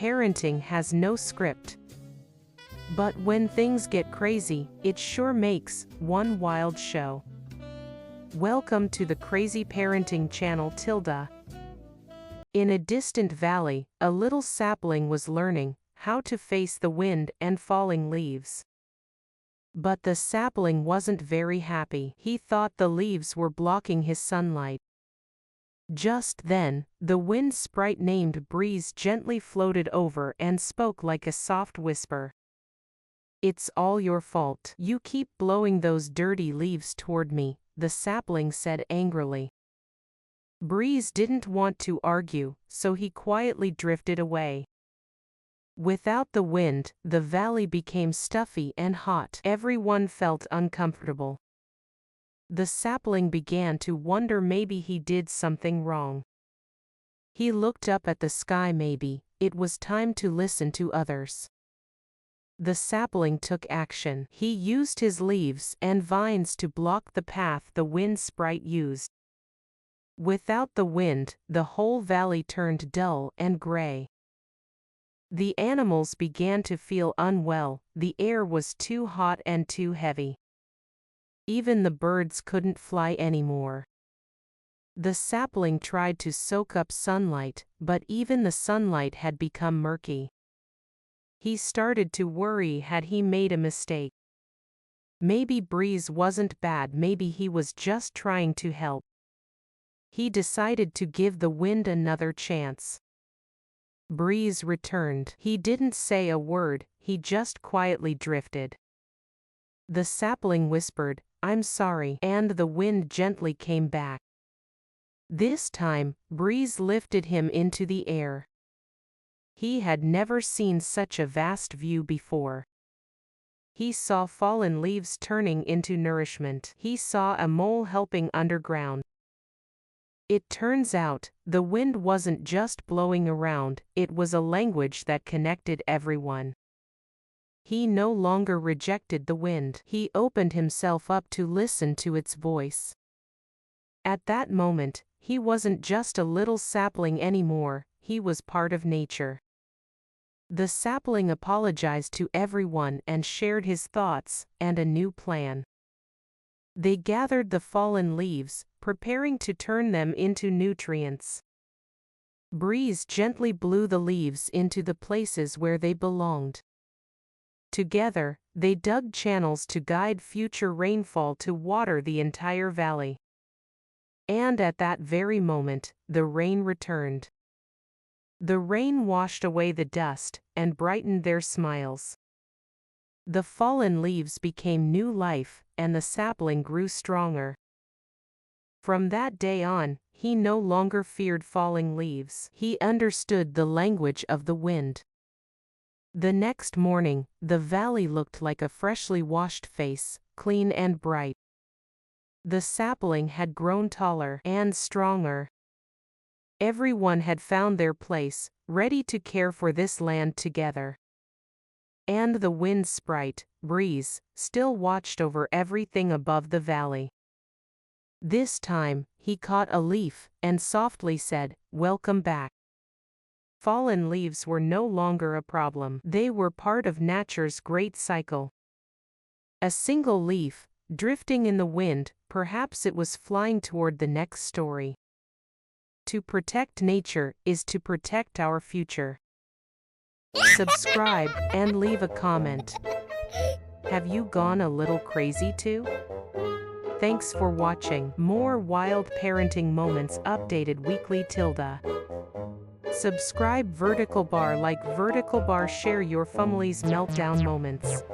parenting has no script. But when things get crazy, it sure makes one wild show. Welcome to the Crazy Parenting channel. In a distant valley, a little sapling was learning how to face the wind and falling leaves. But the sapling wasn't very happy. He thought the leaves were blocking his sunlight. Just then, the wind sprite named Breeze gently floated over and spoke like a soft whisper. "It's all your fault. You keep blowing those dirty leaves toward me," the sapling said angrily. Breeze didn't want to argue, so he quietly drifted away. Without the wind, the valley became stuffy and hot. Everyone felt uncomfortable. The sapling began to wonder maybe he did something wrong. He looked up at the sky. Maybe it was time to listen to others. The sapling took action. He used his leaves and vines to block the path the wind sprite used. Without the wind, the whole valley turned dull and gray. The animals began to feel unwell. The air was too hot and too heavy. Even the birds couldn't fly anymore. The sapling tried to soak up sunlight, but even the sunlight had become murky. He started to worry. Had he made a mistake? Maybe Breeze wasn't bad. Maybe he was just trying to help. He decided to give the wind another chance. Breeze returned. He didn't say a word, he just quietly drifted. The sapling whispered, "I'm sorry," and the wind gently came back. This time, Breeze lifted him into the air. He had never seen such a vast view before. He saw fallen leaves turning into nourishment. He saw a mole helping underground. It turns out, the wind wasn't just blowing around, it was a language that connected everyone. He no longer rejected the wind. He opened himself up to listen to its voice. At that moment, he wasn't just a little sapling anymore, he was part of nature. The sapling apologized to everyone and shared his thoughts and a new plan. They gathered the fallen leaves, preparing to turn them into nutrients. Breeze gently blew the leaves into the places where they belonged. Together, they dug channels to guide future rainfall to water the entire valley. And at that very moment, the rain returned. The rain washed away the dust and brightened their smiles. The fallen leaves became new life, and the sapling grew stronger. From that day on, he no longer feared falling leaves. He understood the language of the wind. The next morning, the valley looked like a freshly washed face, clean and bright. The sapling had grown taller and stronger. Everyone had found their place, ready to care for this land together. And the wind sprite, Breeze, still watched over everything above the valley. This time, he caught a leaf and softly said, "Welcome back." Fallen leaves were no longer a problem. They were part of nature's great cycle. A single leaf, drifting in the wind, perhaps it was flying toward the next story. To protect nature is to protect our future. Subscribe and leave a comment. Have you gone a little crazy too? Thanks for watching. More wild parenting moments updated weekly. Subscribe vertical bar, like vertical bar, share your family's meltdown moments.